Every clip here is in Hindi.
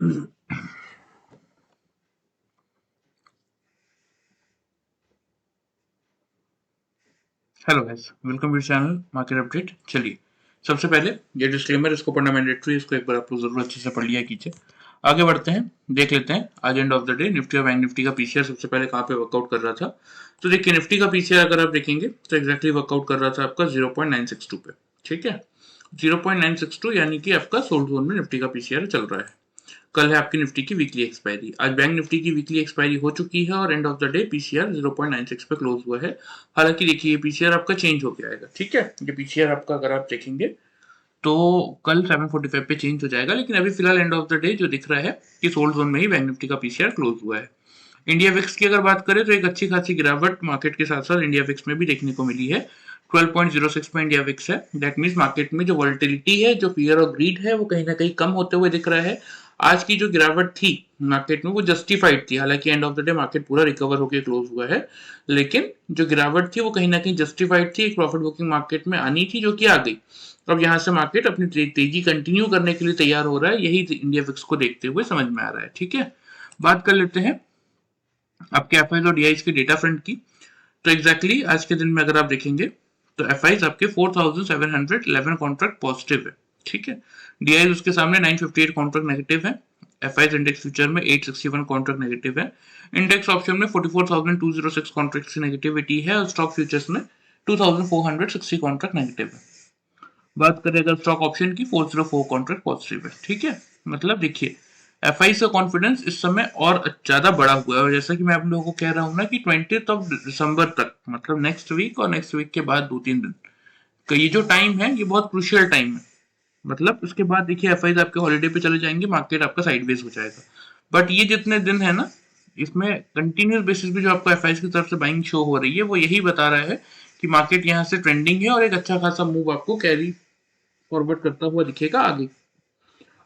Hello guys, welcome to channel market update. चलिए, सबसे पहले ये डिस्क्लेमर, इसको पढ़ना मैंडेटरी, इसको एक बार आप लोग जरूर अच्छे से पढ़ लिया कीजिए। आगे बढ़ते हैं, देख लेते हैं आज end of the day Nifty और बैंक निफ्टी का पीसीआर सबसे पहले कहाँ पे वर्कआउट कर रहा था। तो देखिए, निफ्टी का पीसीआर अगर आप देखेंगे तो एक्जैक्टली वर्कआउट कर रहा था आपका 0.962 पे। ठीक है, 0.962 यानी कि आपका सोल्ड जोन में निफ्टी का पीसीआर चल रहा है। कल है आपकी निफ्टी की वीकली एक्सपायरी। आज बैंक निफ्टी की वीकली एक्सपायरी हो चुकी है और end of the day PCR 0.96 पे क्लोज हुआ है। हालांकि देखिए, ये पीसीआर आपका चेंज हो गया है। ठीक है, ये पीसीआर आपका अगर आप देखेंगे तो कल 745 पे चेंज हो जाएगा, लेकिन अभी फिलहाल एंड ऑफ द डे जो दिख रहा है कि सोल्ड जोन में ही बैंक निफ्टी का पीसीआर क्लोज हुआ है। इंडिया विक्स की अगर बात करें तो एक अच्छी खासी गिरावट मार्केट के साथ साथ इंडिया विक्स में भी देखने को मिली है। 12.06 में इंडिया विक्स है। दैट मीन्स मार्केट में जो वॉलेटिलिटी है, जो फियर और ग्रीड है, वो कहीं ना कहीं कम होते हुए दिख रहा है। आज की जो गिरावट थी मार्केट में वो जस्टिफाइड थी। हालांकि end of the day market पूरा रिकवर होकर क्लोज हुआ है, लेकिन जो गिरावट थी वो कहीं ना कहीं जस्टिफाइड थी। एक प्रॉफिट बुकिंग मार्केट में आनी थी जो कि आ गई। अब यहाँ से मार्केट अपनी तेजी कंटिन्यू करने के लिए तैयार हो रहा है, यही इंडिया विक्स को देखते हुए समझ में आ रहा है। ठीक है, बात कर लेते हैं आपके एफआईज और डीआईज के डेटा फ्रंट की। तो एग्जैक्टली आज के दिन में अगर आप देखेंगे तो एफआईज आपके 4711 कॉन्ट्रैक्ट पॉजिटिव है। ठीक है, डीआईज उसके सामने 958 कॉन्ट्रैक्ट नेगेटिव है। एफआईज इंडेक्स फ्यूचर में 861 कॉन्ट्रैक्ट नेगेटिव है। इंडेक्स ऑप्शन में 44,206 कॉन्ट्रैक्ट की नेगेटिविटी है और स्टॉक फ्यूचर्स में 2460 कॉन्ट्रैक्ट नेगेटिव है। बात करें अगर स्टॉक ऑप्शन की, 404 कॉन्ट्रैक्ट पॉजिटिव है। ठीक है, मतलब देखिए, एफआई का कॉन्फिडेंस इस समय और ज्यादा बढ़ा हुआ है। और जैसा कि मैं आप लोगों को कह रहा हूँ ना कि 20 दिसंबर तक, मतलब नेक्स्ट वीक और नेक्स्ट वीक के बाद 2-3 दिन का ये जो टाइम है, ये बहुत क्रुशियल टाइम है। मतलब उसके बाद देखिए एफआई आपके हॉलीडे पे चले जाएंगे, मार्केट आपका साइडवेज हो जाएगा। बट ये जितने दिन है ना, इसमें कंटिन्यूस बेसिस पे जो आपको एफआई की तरफ से बाइंग शो हो रही है, वो यही बता रहा है कि मार्केट यहाँ से ट्रेंडिंग है और एक अच्छा खासा मूव आपको कैरी फॉरवर्ड करता हुआ दिखेगा आगे।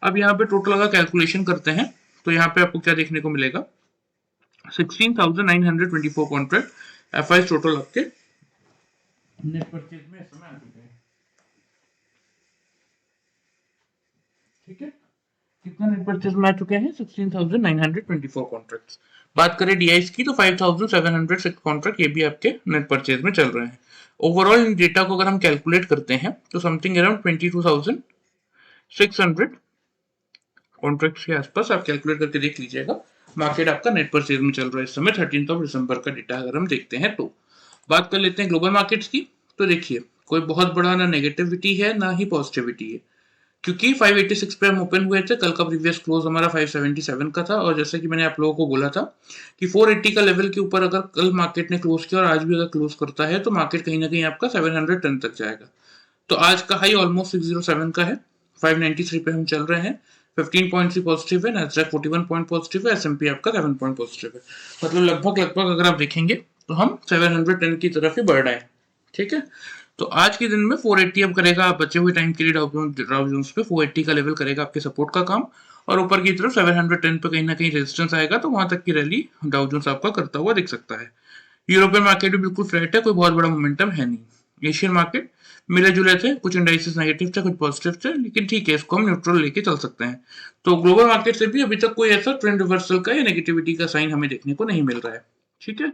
अब यहाँ पे टोटल अगर कैलकुलेशन करते हैं तो यहाँ पे आपको क्या देखने को मिलेगा, 16,924 कॉन्ट्रैक्ट एफआई टोटल आपके नेट परचेज में इस समय आ चुके हैं। ठीक है, कितना नेट परचेज में आ चुके हैं, 16,924 कॉन्ट्रैक्ट्स। बात करें डीआईस की तो 5,706 कॉन्ट्रैक्ट ये भी आपके नेट परचेज में चल रहे हैं। ओवरऑल इन डेटा को अगर हम कैलकुलेट करते हैं तो समथिंग अराउंड 22,600 कॉन्ट्रैक्ट्स के आसपास आप कैलकुलेट करके देख लीजिएगा। मार्केट आपका नेट परचेज में चल रहा है इस समय 13 दिसंबर का डेटा अगर हम देखते हैं तो। बात कर लेते हैं ग्लोबल मार्केट्स की। तो देखिए, कोई बहुत बड़ा ना नेगेटिविटी है ना ही पॉजिटिविटी है, क्योंकि 586 पे हम ओपन हुए थे। कल का प्रीवियस क्लोज हमारा 577 का था और जैसे कि मैंने आप लोगों को बोला था कि 480 का लेवल के ऊपर अगर कल मार्केट ने क्लोज किया और आज भी अगर क्लोज करता है तो मार्केट कहीं ना कहीं आपका 710 तक जाएगा। तो आज का हाई ऑलमोस्ट 607 का है, 593 पे हम चल रहे हैं। 15 पॉइंट से पॉजिटिव है, नैस्डैक 41 पॉइंट पॉजिटिव है, एसएमपी आपका 7 पॉइंट पॉजिटिव है। मतलब लगभग अगर आप देखेंगे तो हम 710 की तरफ ही बढ़ रहे हैं। ठीक है, तो आज के दिन में 480 अब करेगा बचे हुए टाइम के लिए डाउ जोन्स पे 480 का लेवल करेगा आपके सपोर्ट का काम, और ऊपर की तरफ 710 पे कहीं ना कहीं रेजिस्टेंस आएगा, तो वहां तक की रैली डाउ जोन्स आपका करता हुआ दिख सकता है। यूरोपियन मार्केट भी बिल्कुल फ्लैट है, कोई बहुत बड़ा मोमेंटम है नहीं। एशियन मार्केट मिले जुले थे, कुछ इंडाइसेस नेगेटिव थे, कुछ पॉजिटिव थे, लेकिन ठीक है, इसको हम न्यूट्रल लेके चल सकते हैं। तो ग्लोबल मार्केट से भी अभी तक कोई ऐसा ट्रेंड रिवर्सल का या नेगेटिविटी का साइन हमें देखने को नहीं मिल रहा है। ठीक है,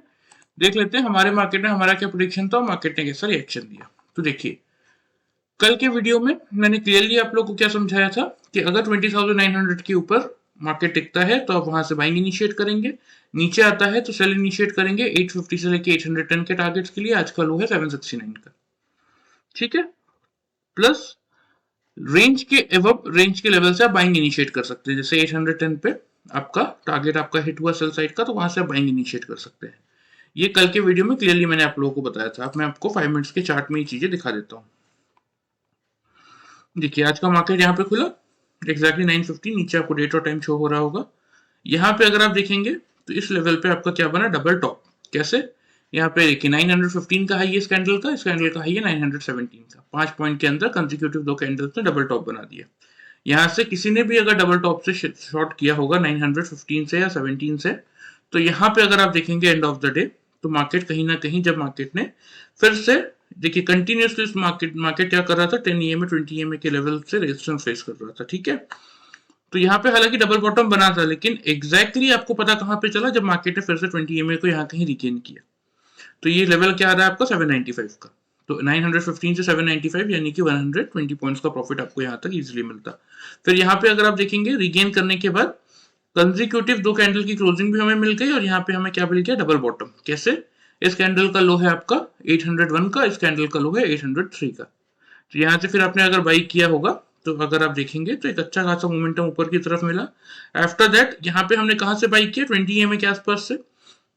देख लेते हैं हमारे मार्केट में हमारा क्या प्रोडिक्शन था और मार्केट ने कैसा रिएक्शन दिया। तो देखिए, कल के वीडियो में मैंने क्लियरली आप लोग को क्या समझाया था कि अगर 20,900 के ऊपर मार्केट टिकता है तो आप वहां से बाइंग इनिशिएट करेंगे, नीचे आता है तो सेल इनिशिएट करेंगे 850 से लेके 810 के टारगेट्स के लिए। आज का लो है 769 का। ठीक है, प्लस रेंज के एवब रेंज के लेवल से आप बाइंग इनिशिएट कर सकते हैं। जैसे 810 पे आपका टारगेट आपका हिट हुआ सेल साइड का, तो वहां से आप बाइंग इनिशिएट कर सकते हैं। ये कल के वीडियो में क्लियरली मैंने आप लोगों को बताया था। अब मैं आपको 5 मिनट्स के चार्ट में ये चीजें दिखा देता हूँ। देखिए, आज का मार्केट यहाँ पे खुला एक्जैक्टली 950, नीचे आपको डेट और टाइम शो हो रहा होगा। यहाँ पे अगर आप देखेंगे तो इस लेवल पे आपका क्या बना, डबल टॉप। कैसे, यहाँ पे देखिए 915 का हाई है इस कैंडल का हाई है 917 का। 5 पॉइंट के अंदर कंसेक्यूटिव दो कैंडल्स ने डबल टॉप बना दिया। यहाँ से किसी ने भी अगर डबल टॉप से शॉर्ट किया होगा 915 से या 17 से, तो यहाँ पे अगर आप देखेंगे एंड ऑफ द डे, तो मार्केट कहीं ना कहीं जब मार्केट ने फिर से देखिए कंटिन्यूसली मार्केट क्या कर रहा था, 10 EMA 20 EMA के लेवल से रेजिस्टेंस फेस कर रहा था। ठीक है, तो यहाँ पे हालांकि डबल बॉटम बना था, लेकिन एग्जैक्टली आपको पता कहाँ पे चला, जब मार्केट ने फिर से 20 EMA को यहाँ कहीं रिगेन किया। तो ये लेवल क्या आ रहा है आपका 795 का। तो 915 से 795 यानी कि 120 पॉइंट्स का प्रॉफिट आपको यहाँ तक इजीली मिलता। फिर यहाँ पे अगर आप देखेंगे रिगेन करने के बाद कंजिक्यूटिव 2 कैंडल की क्लोजिंग भी हमें मिल गई, और यहाँ पे हमें क्या मिल गया, डबल बॉटम। कैसे? इस कैंडल का लो है आपका 801 का, इस कैंडल का लो है 803 का। तो यहाँ से फिर आपने अगर बाई किया होगा तो अगर आप देखेंगे तो एक अच्छा खासा मोमेंटम ऊपर की तरफ मिला। आफ्टर दैट यहाँ पे हमने कहाँ से बाई किया, 20 EMA के आसपास से।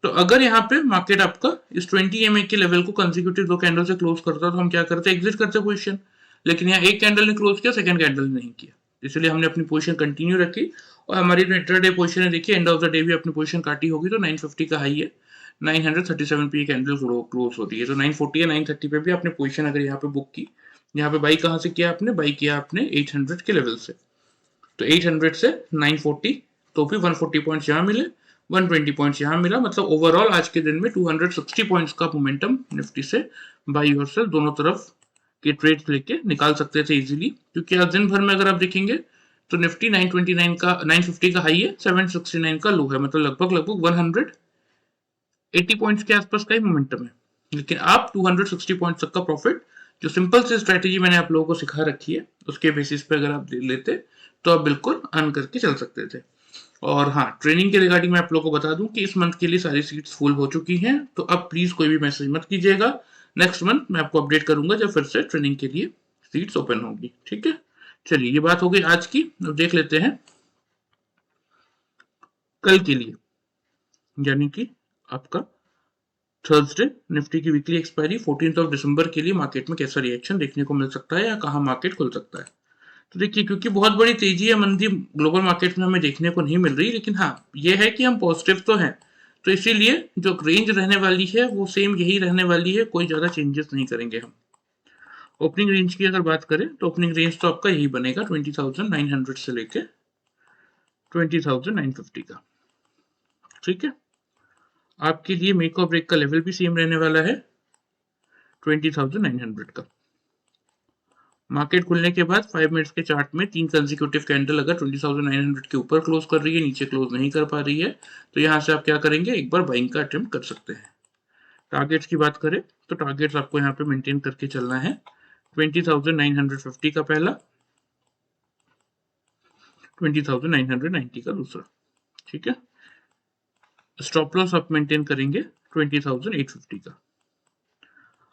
तो अगर यहाँ पे मार्केट आपका इस 20 EMA के लेवल को कंसेक्यूटिव 2 कैंडल से क्लोज करता तो हम क्या करते, एग्जिट करते पोजीशन। लेकिन यहाँ एक कैंडल ने क्लोज किया, सेकंड कैंडल ने नहीं किया, इसलिए हमने अपनी पोजीशन कंटिन्यू रखी। और हमारी इंट्राडे पोजीशन है, देखिए एंड ऑफ द डे भी अपनी पोजीशन काटी होगी। तो 950 का हाई है, 937 पे कैंडल क्लोज होती है। तो 940 या 930 पे भी आपने पोजीशन अगर यहाँ पे बुक की, यहाँ पे बाई कहाँ से किया आपने, बाई किया आपने 800 के लेवल से। तो 800 से 940, तो भी 140 पॉइंट्स यहाँ मिले, 120 पॉइंट्स यहाँ मिला। मतलब ओवरऑल आज के दिन में 260 पॉइंट्स का मोमेंटम निफ्टी से बाई और सेल दोनों तरफ के ट्रेड्स लेके निकाल सकते थे इजीली। क्योंकि आज दिन भर में अगर आप देखेंगे तो निफ्टी 929 का 950 का हाई है, 769 का लो है, मतलब लगभग 180 पॉइंट्स के आसपास का ही मोमेंटम है। लेकिन आप 260 पॉइंट्स तक का प्रॉफिट, जो सिंपल सी स्ट्रेटेजी मैंने आप लोगों को सिखा रखी है, उसके बेसिस पे अगर आप लेते तो आप बिल्कुल अर्न करके चल सकते थे। और हाँ, ट्रेनिंग के रिगार्डिंग मैं आप लोगों को बता दूं कि इस मंथ के लिए सारी सीट्स फुल हो चुकी हैं। तो अब प्लीज कोई भी मैसेज मत कीजिएगा, नेक्स्ट मंथ मैं आपको अपडेट करूंगा जब फिर से ट्रेनिंग के लिए सीट्स ओपन होगी। ठीक है, चलिए ये बात हो गई आज की। अब देख लेते हैं कल के लिए, यानी कि आपका थर्सडे निफ्टी की वीकली एक्सपायरी 14 दिसंबर के लिए मार्केट में कैसा रिएक्शन देखने को मिल सकता है, या कहाँ मार्केट खुल सकता है। तो देखिए, क्योंकि बहुत बड़ी तेजी या मंदी ग्लोबल मार्केट में हमें देखने को नहीं मिल रही, लेकिन हाँ ये है कि हम पॉजिटिव तो हैं। तो इसीलिए जो रेंज रहने वाली है वो सेम यही रहने वाली है, कोई ज़्यादा चेंजेस नहीं करेंगे हम। ओपनिंग रेंज की अगर बात करें तो ओपनिंग रेंज तो आपका यही बनेगा 20,900 से लेके 20,950 का। ठीक है, आपके लिए मेक और ब्रेक का लेवल भी सेम रहने वाला है 20,900 का। मार्केट खुलने के बाद 5 मिनट्स के चार्ट में 3 कंसेक्यूटिव कैंडल अगर 20,900 के ऊपर क्लोज कर रही है, नीचे क्लोज नहीं कर पा रही है, तो यहाँ से आप क्या करेंगे, एक बार बाइंग का अटेम्प्ट कर सकते हैं। टारगेट्स की बात करें तो टारगेट्स आपको यहाँ पे मेंटेन करके चलना है 20,950 का पहला, 20,990 का दूसरा। ठीक है, स्टॉप लॉस आप मेंटेन करेंगे 20,850 का।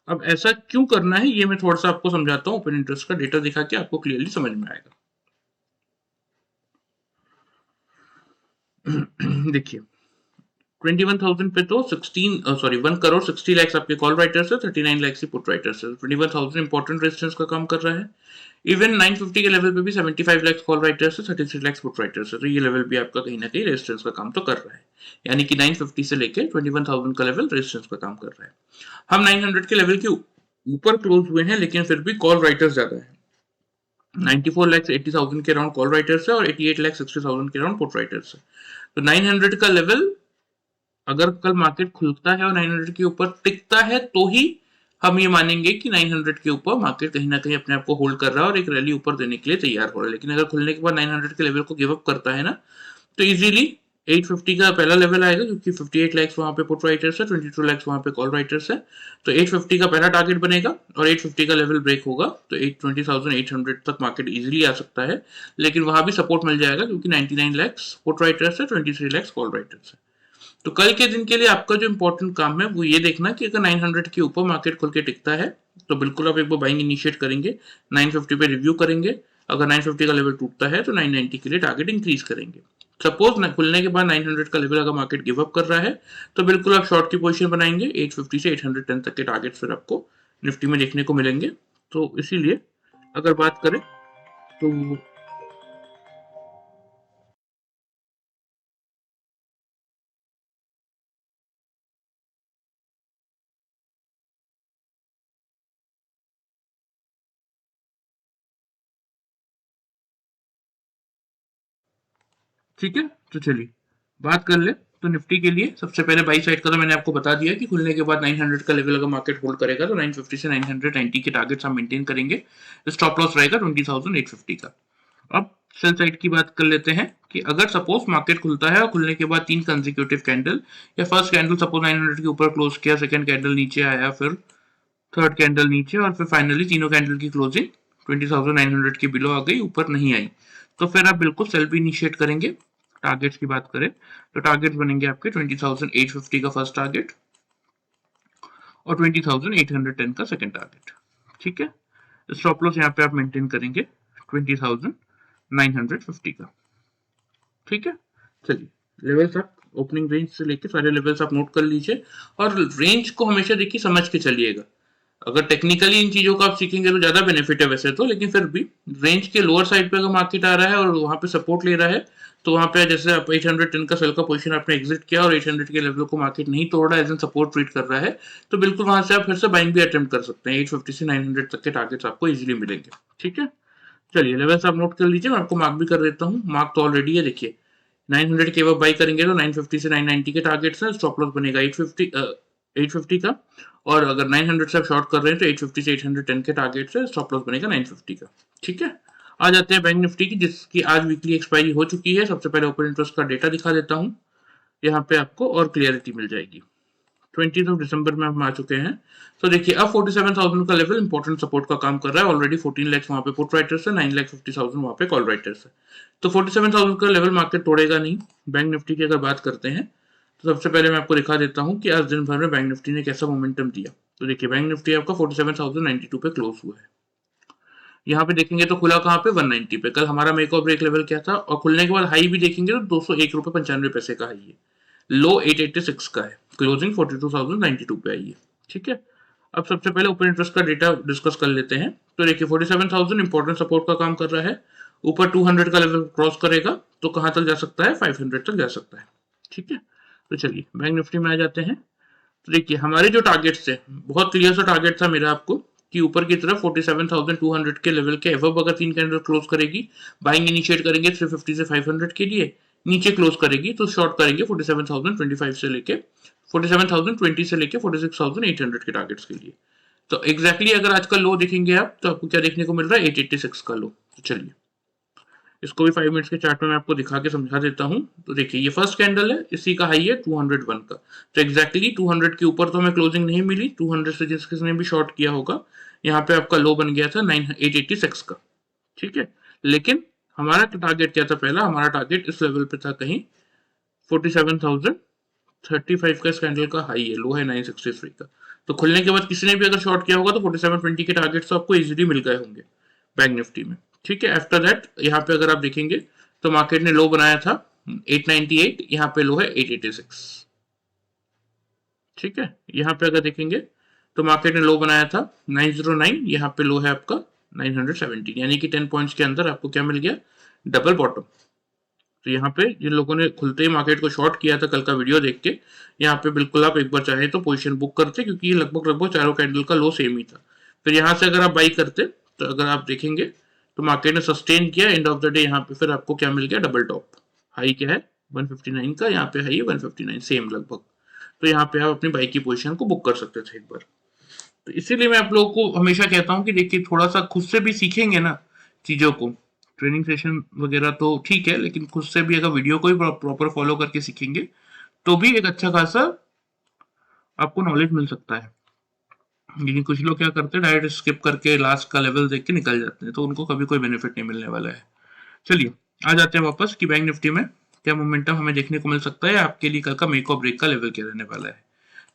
अब ऐसा क्यों करना है ये मैं थोड़ा सा आपको समझाता हूँ, ओपन इंटरेस्ट का डेटा दिखा के आपको क्लियरली समझ में आएगा। देखिए 21,000 पे तो 1 करोड़ 60 लाख आपके कॉल राइटर्स है, 39 लाख से पुट राइटर्स है। 21,000 इंपॉर्टेंट रेजिस्टेंस का काम कर रहा है। इवन 950 के लेवल पे भी 75 लाख कॉल राइटर्स है, 33 लाख पुट राइटर्स है। तो ये लेवल भी आपका कहीं ना कहीं रेजिस्टेंस का काम तो कर रहा है, यानी कि 950 से लेके 21,000 का लेवल रेजिस्टेंस का काम कर रहा है। हम 900 के लेवल के ऊपर क्लोज हुए हैं, लेकिन फिर भी कॉल राइटर्स ज्यादा है। 94 लाख 80,000 के अराउंड कॉल राइटर्स है और 88 लाख 60,000 के अराउंड पुट राइटर्स है। तो 900 का लेवल अगर कल मार्केट खुलता है और 900 के ऊपर टिकता है तो ही हम ये मानेंगे कि 900 के ऊपर मार्केट कहीं ना कहीं अपने आप को होल्ड कर रहा है और एक रैली ऊपर देने के लिए तैयार हो रहा है। लेकिन अगर खुलने के बाद 900 के लेवल को गिव अप करता है ना, तो इजीली 850 का पहला लेवल आएगा, क्योंकि 58 लाख वहां पे पुट राइटर्स है, 22 लाख वहां पे कॉल राइटर्स है। तो 850 का पहला टारगेट बनेगा और 850 का लेवल ब्रेक होगा तो 20,800 तक मार्केट इजीली आ सकता है। लेकिन वहां भी सपोर्ट मिल जाएगा, क्योंकि 99 लाख पुट राइटर्स है, 23 लाख कॉल राइटर्स है। तो कल के दिन के लिए आपका जो इंपॉर्टेंट काम है वो ये देखना कि अगर 900 के ऊपर मार्केट खुल के टिकता है तो बिल्कुल आप एक बार बाइंग इनिशिएट करेंगे, 950 पे रिव्यू करेंगे। अगर 950 का लेवल टूटता है तो 990 के लिए टारगेट इंक्रीज करेंगे। सपोज खुलने के बाद 900 का लेवल अगर मार्केट गिव अप कर रहा है तो बिल्कुल आप शॉर्ट की पोजीशन बनाएंगे। 850 से 810 तक के टारगेट फिर आपको निफ्टी में देखने को मिलेंगे। तो इसीलिए अगर बात करें तो ठीक है, तो चलिए बात कर ले। तो निफ्टी के लिए सबसे पहले बाई साइड का तो मैंने आपको बता दिया कि खुलने के बाद 900 का लेवल अगर मार्केट होल्ड करेगा तो 950 से 990 के टारगेट्स हम मेंटेन करेंगे। स्टॉप लॉस रहेगा 20,850 का। अब सेल साइड की बात कर लेते हैं कि अगर सपोज मार्केट खुलता है और खुलने के बाद 3 कंसेक्यूटिव कैंडल या फर्स्ट कैंडल सपोज 900 के ऊपर क्लोज किया, सेकंड कैंडल नीचे आया, फिर थर्ड कैंडल नीचे और फिर फाइनली तीनों कैंडल की क्लोजिंग 20,900 के बिलो आ गई, ऊपर नहीं आई, तो फिर आप बिल्कुल सेल भी इनिशिएट करेंगे। टारगेट्स की बात करें तो टारगेट बनेंगे आपके 20,850 का फर्स्ट टारगेट और 20,810 का सेकंड टारगेट। ठीक है, स्टॉप लॉस यहाँ पे आप मेंटेन करेंगे 20,950 का। ठीक है, चलिए लेवल्स आप ओपनिंग रेंज से लेके सारे लेवल्स आप नोट कर लीजिए और रेंज को हमेशा देखिए समझ के चलिएगा। अगर टेक्निकली इन चीजों को आप सीखेंगे तो ज्यादा बेनिफिट है वैसे तो, लेकिन फिर भी रेंज के लोअर साइड पे अगर मार्केट आ रहा है और वहां पे सपोर्ट ले रहा है तो वहां पे जैसे आप 810 का सेल का पोजीशन आपने एग्जिट किया और 800 के लेवल को मार्केट नहीं तोड़ रहा है, एज एन सपोर्ट ट्रीट कर रहा है, तो बिल्कुल वहां से आप फिर से बाइंग भी अटेम्प्ट कर सकते हैं। 850 से 900 तक के टारगेट्स आपको इजीली मिलेंगे। ठीक है, चलिए लेवल्स आप नोट कर लीजिए, मैं आपको मार्क भी कर देता हूँ। मार्क तो ऑलरेडी है, देखिए 900 के अब बाई करेंगे तो 950 से 990 के टारगेट्स हैं, स्टॉप लॉस बनेगा 850 का, और अगर 900 से आप शॉर्ट कर रहे हैं तो 850 से 810 के टारगेट से स्टॉप लॉस बनेगा 950 का। ठीक है, आ जाते हैं बैंक निफ्टी की, जिसकी आज वीकली एक्सपायरी हो चुकी है। सबसे पहले ओपन इंटरेस्ट का डेटा दिखा देता हूँ, यहाँ पे आपको और क्लियरिटी मिल जाएगी। 20 दिसंबर में हम आ चुके हैं, तो देखिए अब 47,000 का लेवल इंपॉर्टेंट सपोर्ट का काम कर रहा है। ऑलरेडी 14 लाख वहां पे पुट राइटर्स है, 9,50,000 वहां पे कॉल राइटर्स है, तो 47,000 का लेवल मार्केट तोड़ेगा नहीं। बैंक निफ्टी की अगर बात करते हैं तो सबसे पहले मैं आपको दिखा देता हूँ कि आज दिन भर में बैंक निफ्टी ने कैसा मोमेंटम दिया। तो देखिए बैंक निफ्टी आपका 47,092 पे क्लोज हुआ है। यहाँ पे देखेंगे तो खुला कहाँ पे 190 पे। कल हमारा मेक और ब्रेक लेवल क्या था, और खुलने के बाद हाई भी देखेंगे तो 201 रुपए 95 पैसे का हाई है, लो 886 का है, क्लोजिंग 42,092 पे आई है। ठीक है, अब सबसे पहले ओपन इंटरेस्ट का डेटा डिस्कस कर लेते हैं। तो देखिए 47,000 इंपॉर्टेंट सपोर्ट का काम कर रहा है, ऊपर 200 का लेवल क्रॉस करेगा तो कहां तक जा सकता है, 500 तक जा सकता है। ठीक है, तो चलिए बैंक निफ्टी में आ जाते हैं। तो देखिए हमारे जो टारगेट्स थे, बहुत क्लियर सा टारगेट था मेरा आपको कि ऊपर की तरफ 47,200 के लेवल के एवब अगर 3 कैंडल क्लोज करेगी, बाइंग इनिशिएट करेंगे 350 से 500 के लिए, नीचे क्लोज करेगी तो शॉर्ट करेंगे 47,025 से लेके 47,020 से लेके 46,800 के टारगेट्स के लिए। तो एग्जैक्टली अगर आज का लो देखेंगे आप तो आपको क्या देखने को मिल रहा है, 886 का लो। तो चलिए इसको भी 5 मिनट्स के चार्ट में मैं आपको दिखा के समझा देता हूँ। तो देखिए ये फर्स्ट कैंडल है, इसी का हाई है 201 का, तो एग्जैक्टली 200 के ऊपर तो हमें क्लोजिंग नहीं मिली। 200 से जिस किसने भी शॉर्ट किया होगा, यहाँ पे आपका लो बन गया था 886 का। ठीक है, लेकिन हमारा टारगेट क्या था, पहला हमारा टारगेट इस लेवल पे था कहीं 47,035 का, इस कैंडल का हाई है, लो है 963 का, तो खुलने के बाद किसी ने भी अगर शॉर्ट किया होगा तो 4720 के टारगेट तो आपको इजीली मिल गए होंगे बैंक निफ्टी में। ठीक है, आफ्टर दैट यहाँ पे अगर आप देखेंगे तो मार्केट ने लो बनाया था 898, यहाँ पे लो है 886। ठीक है, यहाँ पे अगर देखेंगे तो मार्केट ने लो बनाया था 909, यहाँ पे लो है आपका 917, यानी कि 10 पॉइंट्स के अंदर आपको क्या मिल गया, डबल बॉटम। तो यहाँ पे जिन लोगों ने खुलते ही मार्केट को शॉर्ट किया था कल का वीडियो देख के, यहाँ पे बिल्कुल आप एक बार चाहे तो पोजीशन बुक करते, क्योंकि ये लगभग लगभग चारों कैंडल का लो सेम ही था। फिर यहाँ से अगर आप बाई करते तो अगर आप देखेंगे तो मार्केट ने सस्टेन किया, एंड ऑफ द डे यहाँ पे फिर आपको क्या मिल गया, डबल टॉप। हाई क्या है 159 का, यहाँ पे हाई है 159 सेम लगभग, तो यहाँ पे आप अपनी बाई की पोजिशन को बुक कर सकते थे एक बार। तो इसीलिए मैं आप लोगों को हमेशा कहता हूँ कि देखिए थोड़ा सा खुद से भी सीखेंगे ना चीजों को, ट्रेनिंग सेशन वगैरह तो ठीक है, लेकिन खुद से भी अगर वीडियो को ही प्रॉपर फॉलो करके सीखेंगे तो भी एक अच्छा खासा आपको नॉलेज मिल सकता है। लेकिन कुछ लोग क्या करते हैं, डायरेक्ट स्किप करके लास्ट का लेवल देख के निकल जाते हैं, तो उनको कभी कोई बेनिफिट नहीं मिलने वाला है। चलिए आ जाते हैं वापस कि बैंक निफ्टी में क्या मोमेंटम हमें देखने को मिल सकता है, आपके लिए कल का मेक और ब्रेक का लेवल क्या रहने वाला है।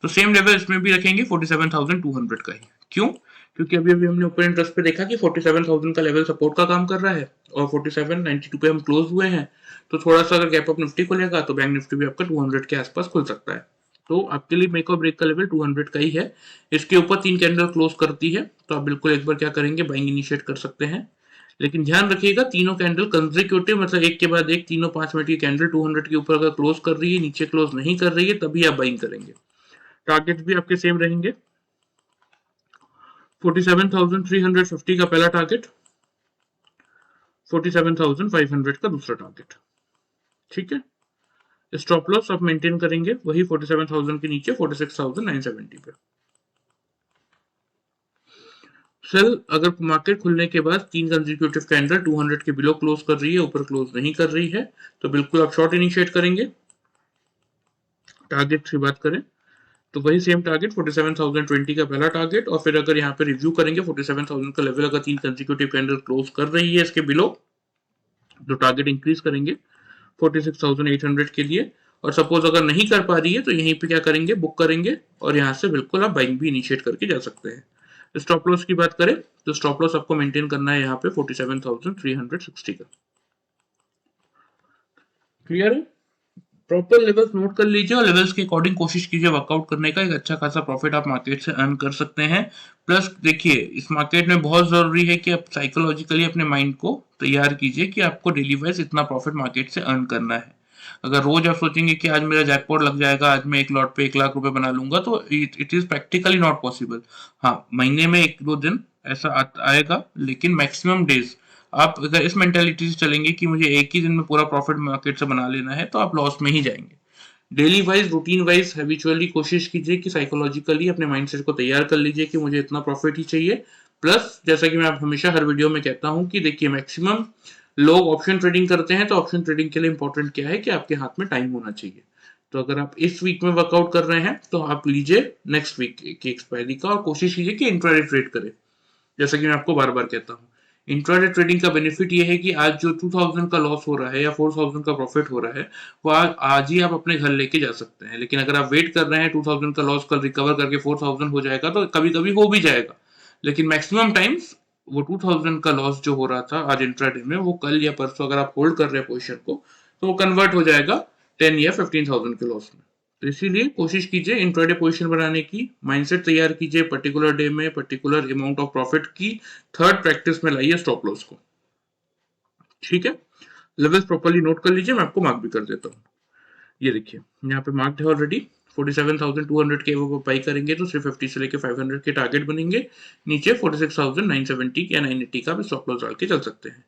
तो सेम लेवल इसमें भी रखेंगे 47,200 का ही। क्यों, क्योंकि अभी अभी हमने ओपन इंटरेस्ट पे देखा कि 47,000 का लेवल सपोर्ट का काम कर रहा है और 4792 पे हम क्लोज हुए हैं, तो थोड़ा सा अगर गैप अप निफ्टी खुलेगा तो बैंक निफ्टी भी आपका 200 के आसपास खुल सकता है। तो आपके लिए मेक और ब्रेक का लेवल 200 का ही है। इसके ऊपर 3 कैंडल क्लोज करती है तो आप बिल्कुल एक बार क्या करेंगे, बाइंग इनिशिएट कर सकते हैं। लेकिन ध्यान रखिएगा तीनों कैंडल कंसेक्यूटिव, मतलब एक के बाद एक तीनों 5 मिनट की कैंडल 200 के ऊपर अगर क्लोज कर रही है, नीचे क्लोज नहीं कर रही है, तभी आप बाइंग करेंगे। टारगेट भी आपके सेम रहेंगे, 47,350 का पहला टारगेट, 47,500 का दूसरा टारगेट। ठीक है, स्टॉप लॉस आप मेंटेन करेंगे वही 47,000 के नीचे 46,970 पे। सेल अगर मार्केट खुलने के बाद 3 कंसेक्यूटिव कैंडल 200 के बिलो क्लोज कर रही है, ऊपर क्लोज नहीं कर रही है, तो बिल्कुल आप शॉर्ट इनिशिएट करेंगे। टारगेट की बात करें तो वही सेम टारगेट 47,020 का पहला टारगेट, और फिर अगर यहाँ पे रिव्यू करेंगे 47,000 का लेवल अगर 3 कंसेक्यूटिव कैंडल क्लोज कर रही है इसके बिलो, तो टारगेट इंक्रीज करेंगे 46,800 के लिए। और सपोज अगर नहीं कर पा रही है तो यहीं पे क्या करेंगे, बुक करेंगे, और यहाँ से बिल्कुल आप बाइंग भी इनिशिएट करके जा सकते हैं। स्टॉप लॉस की बात करें तो स्टॉप लॉस आपको मेंटेन करना है यहाँ पे 47,360 का। क्लियर है? प्रॉपर लेवल्स नोट कर लीजिए और लेवल्स के अकॉर्डिंग कोशिश कीजिए वर्कआउट करने का। एक अच्छा खासा प्रॉफिट आप मार्केट से अर्न कर सकते हैं। प्लस देखिए, इस मार्केट में बहुत जरूरी है कि आप साइकोलॉजिकली अपने माइंड को तैयार कीजिए कि आपको डेली वाइज इतना प्रॉफिट मार्केट से अर्न करना है। अगर रोज आप सोचेंगे कि आज मेरा जैकपॉट लग जाएगा, आज मैं एक लॉट पे 1 लाख रुपए बना लूंगा, तो it is practically not possible. हाँ, महीने में 1-2 दिन ऐसा आएगा, लेकिन मैक्सिमम डेज आप अगर इस मेंटेलिटी से चलेंगे कि मुझे एक ही दिन में पूरा प्रॉफिट मार्केट से बना लेना है, तो आप लॉस में ही जाएंगे। Daily wise, routine wise, habitually कोशिश कीजिए कि साइकोलॉजिकली अपने माइंडसेट को तैयार कर लीजिए कि मुझे इतना प्रॉफिट ही चाहिए। प्लस जैसा कि मैं आप हमेशा हर वीडियो में कहता हूं कि देखिए, मैक्सिमम लोग ऑप्शन ट्रेडिंग करते हैं, तो ऑप्शन ट्रेडिंग के लिए इंपॉर्टेंट क्या है कि आपके हाथ में टाइम होना चाहिए। तो अगर आप इस वीक में वर्कआउट कर रहे हैं तो आप लीजिए नेक्स्ट वीक की एक्सपायरी का, और कोशिश कीजिए कि इंट्राडे ट्रेड करें। जैसा कि मैं आपको बार बार कहता हूँ, इंट्राडे ट्रेडिंग का बेनिफिट ये है कि आज जो 2000 का लॉस हो रहा है या 4000 का प्रॉफिट हो रहा है, वो आज ही आप अपने घर लेके जा सकते हैं। लेकिन अगर आप वेट कर रहे हैं 2000 का लॉस कल रिकवर करके 4000 हो जाएगा, तो कभी कभी हो भी जाएगा, लेकिन मैक्सिमम टाइम्स वो 2000 का लॉस जो हो रहा था आज इंट्राडे में, वो कल या परसों अगर आप होल्ड कर रहे हैं पोजिशन को, तो वो कन्वर्ट हो जाएगा 10 या 15,000 के लॉस में। तो इसीलिए कोशिश कीजिए इंट्राडे पोजीशन बनाने की, माइंडसेट तैयार कीजिए, पर्टिकुलर डे में पर्टिकुलर अमाउंट ऑफ प्रॉफिट की थर्ड प्रैक्टिस में लाइए स्टॉप लॉस को। ठीक है, लेवल्स प्रॉपर्ली नोट कर लीजिए, मैं आपको मार्क भी कर देता हूँ। ये देखिए, यहाँ पे मार्क्ड है ऑलरेडी। 47,200 के वो बाई करेंगे तो 350 से लेके 500 के टारगेट बनेंगे। नीचे 46,970 या 980 का भी स्टॉप लॉस डाल के चल सकते हैं।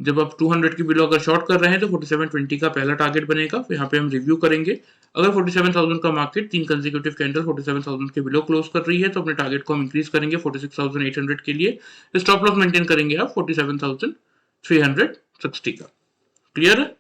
जब आप 200 की बिलो अगर शॉर्ट कर रहे हैं तो 4720 का पहला टारगेट बनेगा। यहाँ पे हम रिव्यू करेंगे। अगर 47,000 का मार्केट 3 कंसेक्यूटिव कैंडल 47,000 के बिलो क्लोज कर रही है, तो अपने टारगेट को हम इंक्रीज करेंगे 46,800 के लिए। स्टॉप लॉस मेंटेन करेंगे आप 47,360 का। क्लियर है?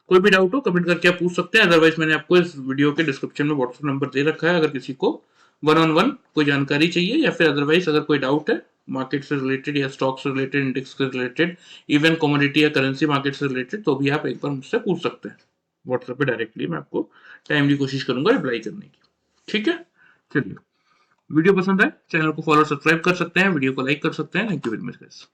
कोई भी डाउट हो कमेंट करके आप पूछ सकते हैं, अदरवाइज मैंने आपको इस वीडियो के डिस्क्रिप्शन में व्हाट्सएप नंबर दे रखा है। अगर किसी को 1-on-1 कोई जानकारी चाहिए, या फिर अदरवाइज अगर कोई डाउट है मार्केट से रिलेटेड या स्टॉक से रिलेटेड, इंडेक्स से रिलेटेड, इवन कमोडिटी या करेंसी मार्केट से रिलेटेड, तो भी आप एक बार मुझसे पूछ सकते हैं व्हाट्सएप पे डायरेक्टली। मैं आपको टाइमली कोशिश करूंगा रिप्लाई करने की। ठीक है, चलिए, वीडियो पसंद आए चैनल को फॉलो सब्सक्राइब कर सकते हैं, वीडियो को लाइक कर सकते हैं। Thank you very much guys.